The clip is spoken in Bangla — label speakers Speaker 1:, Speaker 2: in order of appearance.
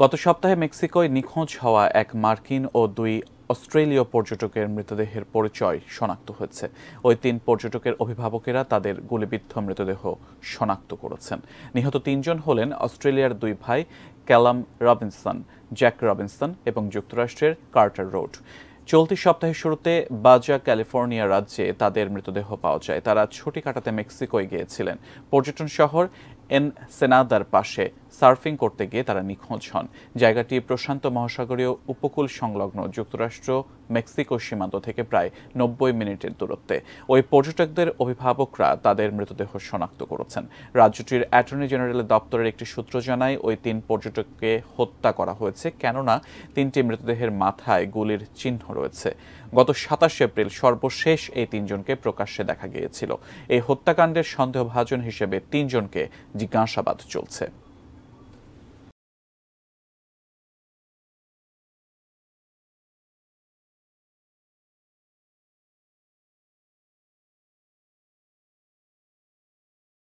Speaker 1: গত সপ্তাহে মেক্সিকোয় নিখোঁজ হওয়া এক মার্কিন ও দুই অস্ট্রেলীয় পর্যটকের মৃতদেহের পরিচয় শনাক্ত হয়েছে। ওই তিন পর্যটকের অভিভাবকেরা তাদের গুলিবিদ্ধ মৃতদেহ শনাক্ত করেছেন। নিহত তিনজন হলেন অস্ট্রেলিয়ার দুই ভাই ক্যালাম রবিনসন, জ্যাক রবিনসন এবং যুক্তরাষ্ট্রের কার্টার রোড। চলতি সপ্তাহের শুরুতে বাজা ক্যালিফোর্নিয়া রাজ্যে তাদের মৃতদেহ পাওয়া যায়। তারা ছুটি কাটাতে মেক্সিকোয় গিয়েছিলেন। পর্যটন শহর এনসেনাদার পাশে সার্ফিং করতে গিয়ে তারা নিখোঁজ হন। জায়গাটি প্রশান্ত মহাসাগরীয় উপকূল সংলগ্ন যুক্তরাষ্ট্র মেক্সিকো সীমান্ত থেকে প্রায় 90 মিনিটের দূরত্বে। ওই পর্যটকদের অভিভাবকরা তাদের মৃতদেহ শনাক্ত করেছেন। রাজ্যটির অ্যাটর্নি জেনারেলের দপ্তরের একটি সূত্র জানায়, ওই তিন পর্যটককে হত্যা করা হয়েছে কেননা তিনটি মৃতদেহের মাথায় গুলির চিহ্ন রয়েছে। গত 27 এপ্রিল সর্বশেষ এই তিনজনকে প্রকাশ্যে দেখা গিয়েছিল। এই হত্যাকাণ্ডের সন্দেহভাজন হিসেবে তিনজনকে জিজ্ঞাসাবাদ চলছে।